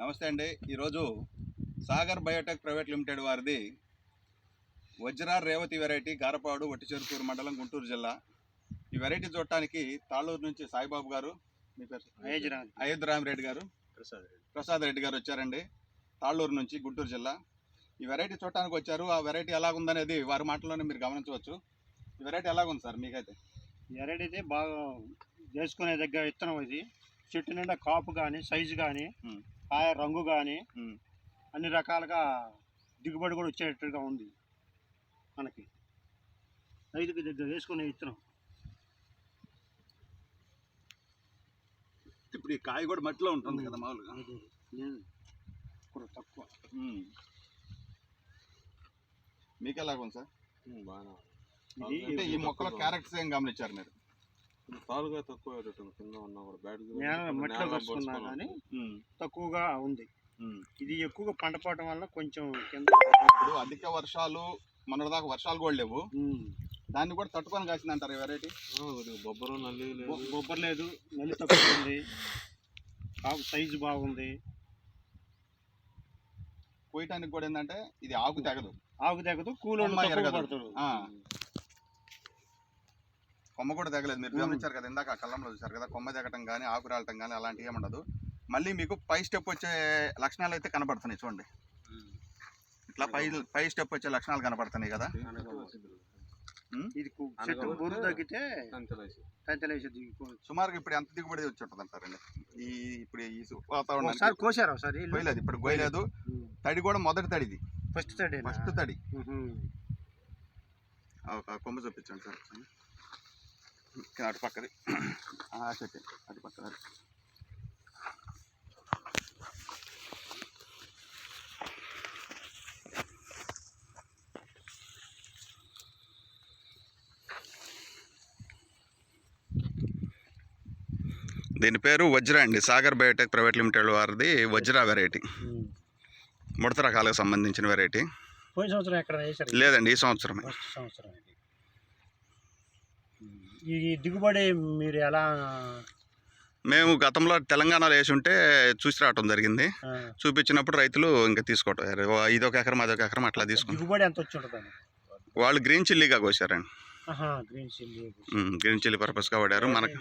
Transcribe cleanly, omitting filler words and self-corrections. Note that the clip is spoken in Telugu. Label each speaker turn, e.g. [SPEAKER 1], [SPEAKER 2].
[SPEAKER 1] నమస్తే అండి. ఈరోజు సాగర్ బయోటెక్ ప్రైవేట్ లిమిటెడ్ వారిది వజ్ర రేవతి వెరైటీ గారపాడు వట్టిచెరుకూరు మండలం గుంటూరు జిల్లా. ఈ వెరైటీ చూడటానికి తాళ్ళూరు నుంచి సాయిబాబు గారు, మీ పేరు అయోధ్యరామిరెడ్డి గారు, ప్రసాద్ రెడ్డి గారు వచ్చారండి. తాళ్ళూరు నుంచి గుంటూరు జిల్లా. ఈ వెరైటీ చూడటానికి వచ్చారు. ఆ వెరైటీ ఎలాగుందనేది వారి మాటల్లోనే మీరు గమనించవచ్చు. ఈ వెరైటీ ఎలాగుంది సార్ మీకైతే?
[SPEAKER 2] ఈ వెరైటీ అయితే బాగా చేసుకునే దగ్గర విత్తనం ఇది. చెట్టు నిండా కాపు కానీ, సైజు కానీ, కాయ రంగు కానీ అన్ని రకాలుగా దిగుబడి కూడా వచ్చేటట్టుగా ఉంది. మనకి రైతుకి దగ్గర వేసుకునే విత్తనం.
[SPEAKER 1] ఇప్పుడు ఈ కాయ కూడా మట్టిలో ఉంటుంది కదా మామూలుగా?
[SPEAKER 2] ఇప్పుడు తక్కువ.
[SPEAKER 1] మీకు ఎలాగుంది సార్?
[SPEAKER 3] బాగా
[SPEAKER 1] అంటే ఈ మొక్కలో క్యారెక్టర్స్ ఏం గమనించారు మీరు?
[SPEAKER 3] తాలుగా తక్కువ కింద ఉన్నా కూడా బ్యాడ్
[SPEAKER 2] మట్టిలో కలుసుకున్నా కానీ తక్కువగా ఉంది. ఇది ఎక్కువగా పంట పోవటం వల్ల కొంచెం కింద.
[SPEAKER 1] ఇప్పుడు అధిక వర్షాలు, మొన్నటిదాకా వర్షాలు కూడా లేవు, దాన్ని కూడా తట్టుకొని కాసింది అంటారు ఈ వెరైటీ.
[SPEAKER 3] బొబ్బరు నల్లి
[SPEAKER 2] బొబ్బర్ లేదు, నల్లి తక్కువ ఉంది, కాపు సైజు బాగుంది.
[SPEAKER 1] కోయటానికి కూడా ఏంటంటే ఇది ఆకు తెగదు,
[SPEAKER 2] కూలోళ్ళు పడతాడు.
[SPEAKER 1] కొమ్మ కూడా తెగలేదు. మీరు గమనించారు కదా, ఇందాక కళ్ళంలో చూసారు కదా, కొమ్మ తెగటం కానీ ఆకు రాలటం కానీ అలాంటివి ఏముండదు. మళ్ళీ మీకు పై స్టెప్ వచ్చే లక్షణాలు అయితే కనపడుతున్నాయి. చూడండి, ఇట్లా పై స్టెప్ వచ్చే లక్షణాలు కనపడుతున్నాయి కదా.
[SPEAKER 2] ఇది చెట్టు బూరు తగ్గితే
[SPEAKER 1] సుమారుగా ఇప్పుడు ఎంత దిగుబడి వచ్చి ఉంటుంది అంటారండి? ఇప్పుడు ఈ వాతావరణం
[SPEAKER 2] కోసారు ఒకసారి
[SPEAKER 1] కోయలేదు, ఇప్పుడు కోయలేదు. తడి కూడా మొదటి తడిది,
[SPEAKER 2] ఫస్ట్ తడి.
[SPEAKER 1] కొమ్మ చూపించండి సార్. అటు పక్కది చెట్టు, అటు పక్కది. దీని పేరు వజ్ర అండి. సాగర్ బయోటెక్ ప్రైవేట్ లిమిటెడ్ వారిది వజ్ర వెరైటీ, ముడత రకాలకు సంబంధించిన వెరైటీ.
[SPEAKER 2] పోయిన సంవత్సరం ఎక్కడ
[SPEAKER 1] లేదండి, ఈ సంవత్సరమే.
[SPEAKER 2] ఈ దిగుబడి మీరు ఎలా?
[SPEAKER 1] మేము గతంలో తెలంగాణలో వేసి ఉంటే చూసి రావటం జరిగింది. చూపించినప్పుడు రైతులు ఇంకా తీసుకోవటం, ఇదొక ఎకరం అదొక ఎకరం అట్లా తీసుకుంటారు.
[SPEAKER 2] దిగుబడి ఎంత వచ్చి ఉంటుంది?
[SPEAKER 1] వాళ్ళు గ్రీన్ చిల్లీగా కోసారండి.
[SPEAKER 2] గ్రీన్ చిల్లీ
[SPEAKER 1] పర్పస్గా వాడారు. మనకి